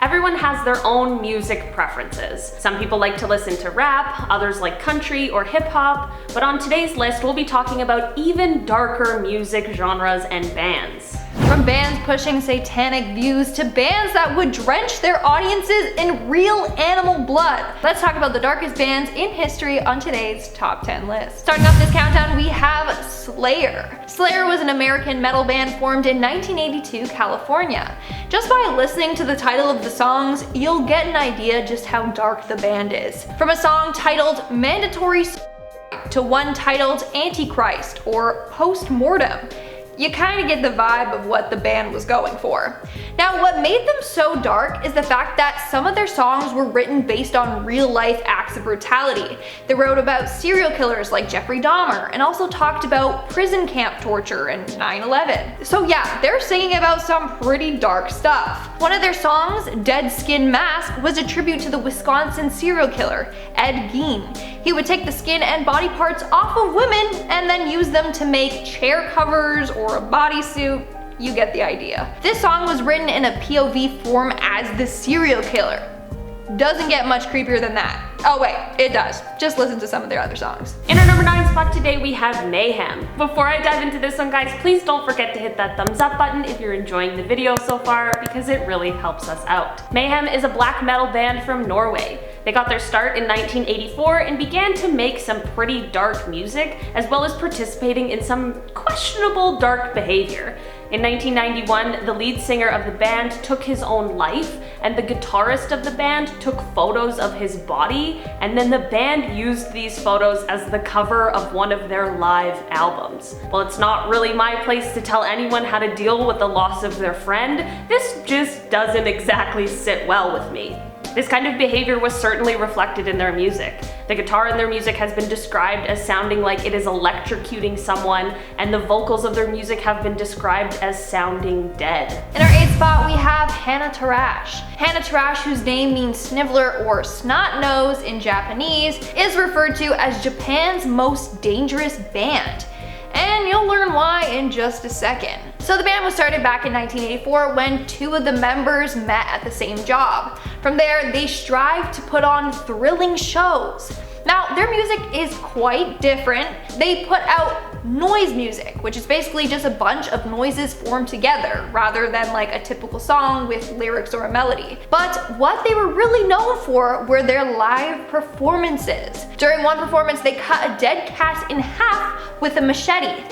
Everyone has their own music preferences. Some people like to listen to rap, others like country or hip hop, but on today's list we'll be talking about even darker music genres and bands. From bands pushing satanic views to bands that would drench their audiences in real animal blood. Let's talk about the darkest bands in history on today's top 10 list. Starting off this countdown, we have Slayer. Slayer was an American metal band formed in 1982, California. Just by listening to the title of the songs, you'll get an idea just how dark the band is. From a song titled Mandatory to one titled Antichrist or Post-Mortem, you kind of get the vibe of what the band was going for. Now, what made them so dark is the fact that some of their songs were written based on real-life acts of brutality. They wrote about serial killers like Jeffrey Dahmer and also talked about prison camp torture and 9/11. So yeah, they're singing about some pretty dark stuff. One of their songs, Dead Skin Mask, was a tribute to the Wisconsin serial killer, Ed Gein. He would take the skin and body parts off of women and then use them to make chair covers or a bodysuit. You get the idea. This song was written in a POV form as the serial killer. Doesn't get much creepier than that. Oh wait, it does. Just listen to some of their other songs. In our number 9 spot today we have Mayhem. Before I dive into this one, guys, please don't forget to hit that thumbs up button if you're enjoying the video so far, because it really helps us out. Mayhem is a black metal band from Norway. They got their start in 1984 and began to make some pretty dark music, as well as participating in some questionable dark behavior. In 1991, the lead singer of the band took his own life, and the guitarist of the band took photos of his body, and then the band used these photos as the cover of one of their live albums. Well, it's not really my place to tell anyone how to deal with the loss of their friend. This just doesn't exactly sit well with me. This kind of behavior was certainly reflected in their music. The guitar in their music has been described as sounding like it is electrocuting someone, and the vocals of their music have been described as sounding dead. In our 8th spot, we have Hanatarash. Hanatarash, whose name means sniveler or snot nose in Japanese, is referred to as Japan's most dangerous band. And you'll learn why in just a second. So the band was started back in 1984 when two of the members met at the same job. From there, they strived to put on thrilling shows. Now, their music is quite different. They put out noise music, which is basically just a bunch of noises formed together, rather than like a typical song with lyrics or a melody. But what they were really known for were their live performances. During one performance, they cut a dead cat in half with a machete.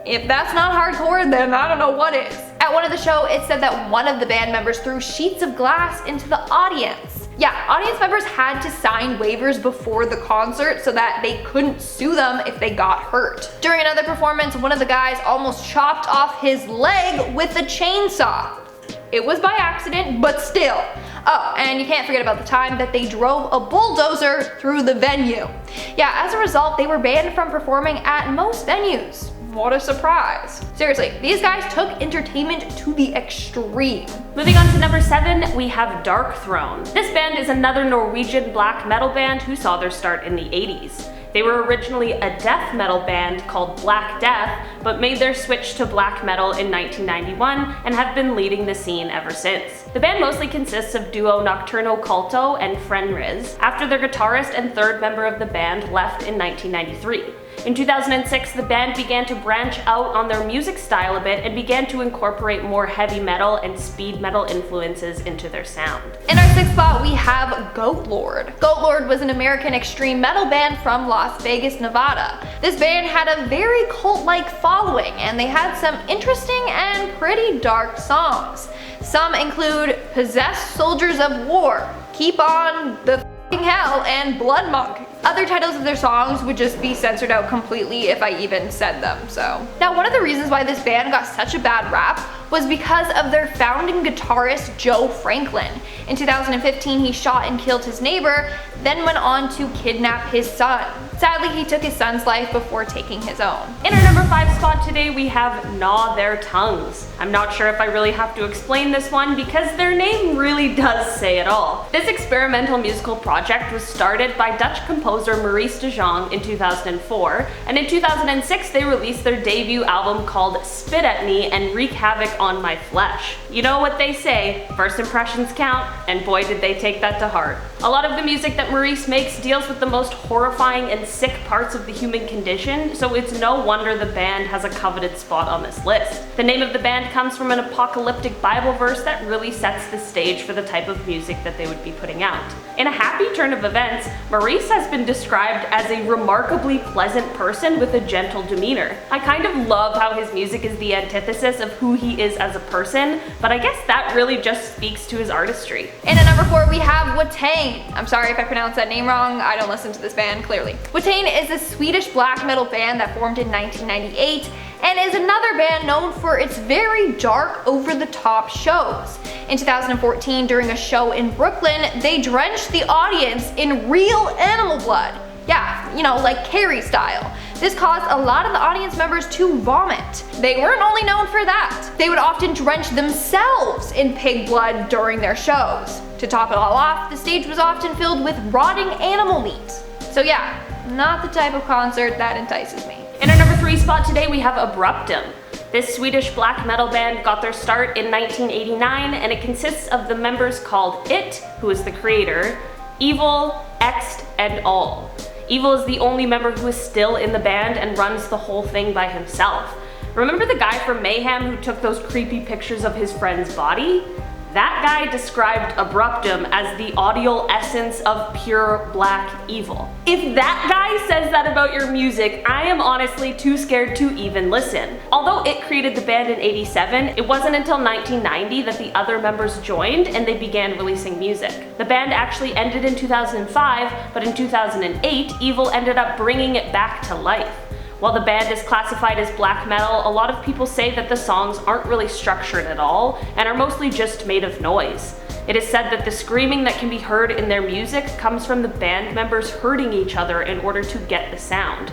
If that's not hardcore, then I don't know what is. At one of the shows, it said that one of the band members threw sheets of glass into the audience. Yeah, audience members had to sign waivers before the concert so that they couldn't sue them if they got hurt. During another performance, one of the guys almost chopped off his leg with a chainsaw. It was by accident, but still. Oh, and you can't forget about the time that they drove a bulldozer through the venue. Yeah, as a result, they were banned from performing at most venues. What a surprise. Seriously, these guys took entertainment to the extreme. Moving on to number 7, we have Dark Throne. This band is another Norwegian black metal band who saw their start in the 80s. They were originally a death metal band called Black Death, but made their switch to black metal in 1991 and have been leading the scene ever since. The band mostly consists of duo Nocturno Culto and Fenriz, after their guitarist and third member of the band left in 1993. In 2006, the band began to branch out on their music style a bit and began to incorporate more heavy metal and speed metal influences into their sound. In our 6th spot, we have Goat Lord. Goat Lord was an American extreme metal band from Las Vegas, Nevada. This band had a very cult-like following, and they had some interesting and pretty dark songs. Some include Possessed Soldiers of War, Keep On the Hell, and Blood Monk. Other titles of their songs would just be censored out completely if I even said them, so. Now, one of the reasons why this band got such a bad rap was because of their founding guitarist, Joe Franklin. In 2015, he shot and killed his neighbor, then went on to kidnap his son. Sadly, he took his son's life before taking his own. In our number 5 spot today, we have Gnaw Their Tongues. I'm not sure if I really have to explain this one because their name really does say it all. This experimental musical project was started by Dutch composer Maurice de Jong in 2004, and in 2006 they released their debut album called Spit at Me and Wreak Havoc on My Flesh. You know what they say, first impressions count, and boy did they take that to heart. A lot of the music that Maurice makes deals with the most horrifying and sick parts of the human condition, so it's no wonder the band has a coveted spot on this list. The name of the band comes from an apocalyptic Bible verse that really sets the stage for the type of music that they would be putting out. In a happy turn of events, Maurice has been described as a remarkably pleasant person with a gentle demeanor. I kind of love how his music is the antithesis of who he is as a person, but I guess that really just speaks to his artistry. And at number 4 we have Watan. I'm sorry if I pronounced that name wrong, I don't listen to this band clearly. Watan is a Swedish black metal band that formed in 1998 and is another band known for its very dark, over-the-top shows. In 2014, during a show in Brooklyn, they drenched the audience in real animal blood. Yeah, you know, like Carrie style. This caused a lot of the audience members to vomit. They weren't only known for that. They would often drench themselves in pig blood during their shows. To top it all off, the stage was often filled with rotting animal meat. So yeah, not the type of concert that entices me. In our number 3 spot today, we have Abruptum. This Swedish black metal band got their start in 1989, and it consists of the members called It, who is the creator, Evil, Ext, and All. Evil is the only member who is still in the band and runs the whole thing by himself. Remember the guy from Mayhem who took those creepy pictures of his friend's body? That guy described Abruptum as the audial essence of pure black evil. If that guy says that about your music, I am honestly too scared to even listen. Although It created the band in '87, it wasn't until 1990 that the other members joined and they began releasing music. The band actually ended in 2005, but in 2008, Evil ended up bringing it back to life. While the band is classified as black metal, a lot of people say that the songs aren't really structured at all and are mostly just made of noise. It is said that the screaming that can be heard in their music comes from the band members hurting each other in order to get the sound.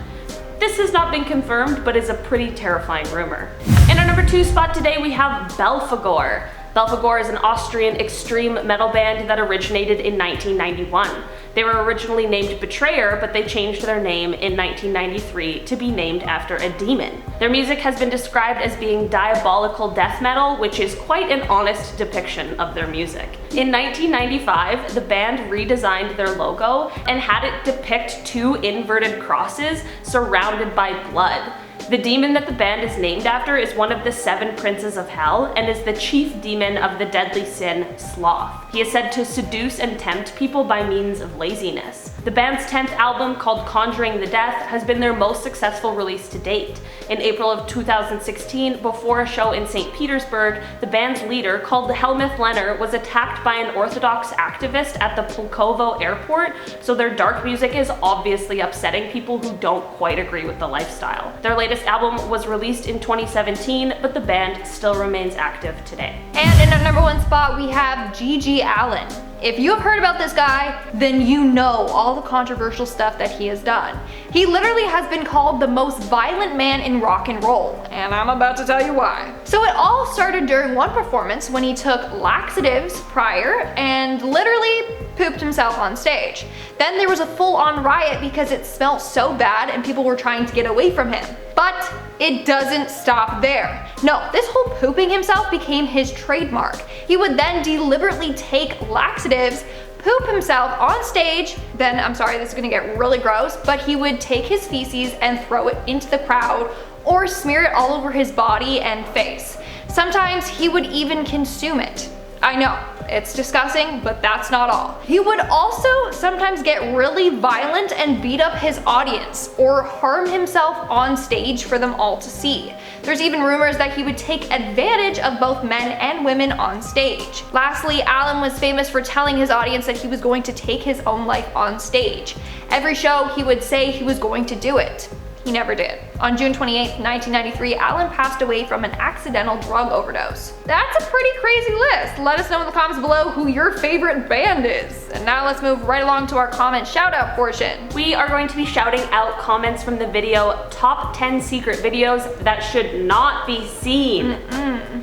This has not been confirmed, but is a pretty terrifying rumor. In our number 2 spot today, we have Belgore. Belgore is an Austrian extreme metal band that originated in 1991. They were originally named Betrayer, but they changed their name in 1993 to be named after a demon. Their music has been described as being diabolical death metal, which is quite an honest depiction of their music. In 1995, the band redesigned their logo and had it depict 2 inverted crosses surrounded by blood. The demon that the band is named after is one of the 7 princes of hell and is the chief demon of the deadly sin, sloth. He is said to seduce and tempt people by means of laziness. The band's 10th album, called Conjuring the Death, has been their most successful release to date. In April of 2016, before a show in St. Petersburg, the band's leader, called the Helmuth Lenner, was attacked by an Orthodox activist at the Pulkovo airport, so their dark music is obviously upsetting people who don't quite agree with the lifestyle. Their latest album was released in 2017, but the band still remains active today. And in our number 1 spot, we have GG Allen. If you have heard about this guy, then you know all the controversial stuff that he has done. He literally has been called the most violent man in rock and roll, and I'm about to tell you why. So it all started during one performance when he took laxatives prior and literally pooped himself on stage. Then there was a full-on riot because it smelled so bad and people were trying to get away from him. But it doesn't stop there. No, this whole pooping himself became his trademark. He would then deliberately take laxatives, poop himself on stage, then, I'm sorry, this is gonna get really gross, but he would take his feces and throw it into the crowd or smear it all over his body and face. Sometimes he would even consume it. I know, it's disgusting, but that's not all. He would also sometimes get really violent and beat up his audience or harm himself on stage for them all to see. There's even rumors that he would take advantage of both men and women on stage. Lastly, Allen was famous for telling his audience that he was going to take his own life on stage. Every show he would say he was going to do it. He never did. On June 28, 1993, Allen passed away from an accidental drug overdose. That's a pretty crazy list. Let us know in the comments below who your favorite band is. And now let's move right along to our comment shout out portion. We are going to be shouting out comments from the video top 10 secret videos that should not be seen.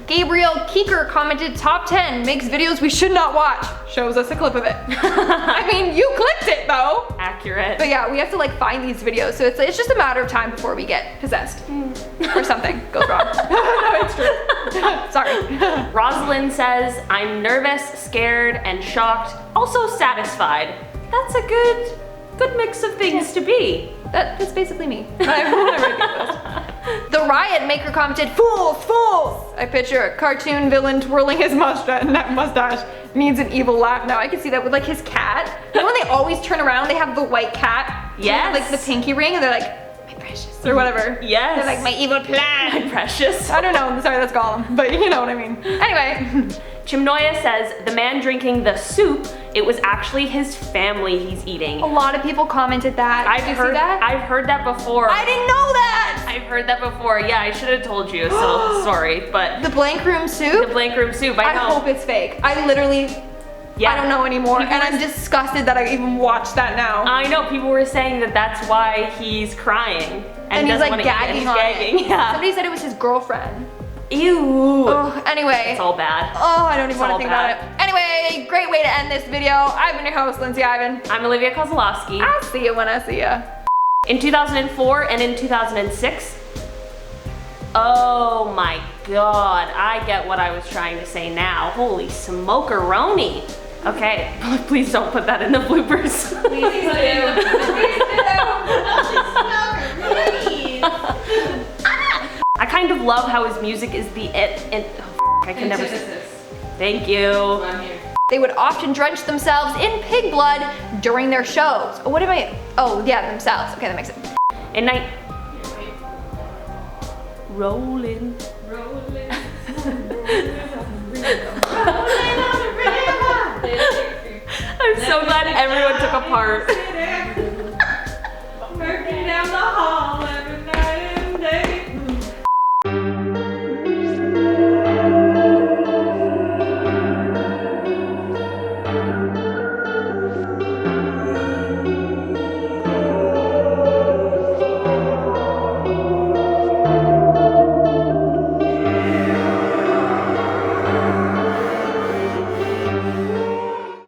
Gabriel Keeker commented top 10 makes videos we should not watch. Shows us a clip of it. I mean, you clicked it though. Accurate. But yeah, we have to like find these videos, so it's just a matter of time before we get possessed. Or something goes wrong. No, it's true. Sorry. Rosalind says, I'm nervous, scared, and shocked, also satisfied. That's a good mix of things to be. That's basically me. The Riot Maker commented, fools, fools! I picture a cartoon villain twirling his mustache. Needs an evil laugh. Now I can see that with like his cat. You know when they always turn around, they have the white cat? Yes. Like the pinky ring, and they're like, my precious, or whatever. Yes. They're like, my evil plan. My precious. I don't know, sorry, that's Gollum, but you know what I mean. Anyway. Chimnoya says, the man drinking the soup, it was actually his family he's eating. A lot of people commented that. Did you see that? I've heard that before. I didn't know that! I've heard that before. Yeah, I should have told you, so sorry, but. The blank room soup? The blank room soup, I know. I hope it's fake. I literally, I don't know anymore, and I'm disgusted that I even watched that now. I know, people were saying that that's why he's crying. And he's like gagging on it. Yeah. Somebody said it was his girlfriend. Ew. Oh, anyway. It's all bad. Oh, I don't even want to think bad. about it. Anyway, great way to end this video. I've been your host, Lindsay Ivan. I'm Olivia Kozlowski. I'll see you when I see ya. In 2004 and in 2006, oh my god, I get what I was trying to say now. Holy smokeroni. Okay, please don't put that in the bloopers. Please do. I kind of love how his music is the I can never say. Thank you. They would often drench themselves in pig blood during their shows. What am I? Oh, yeah, themselves. Okay, that makes sense. In night. Rolling. Rolling. I'm so glad everyone took a part.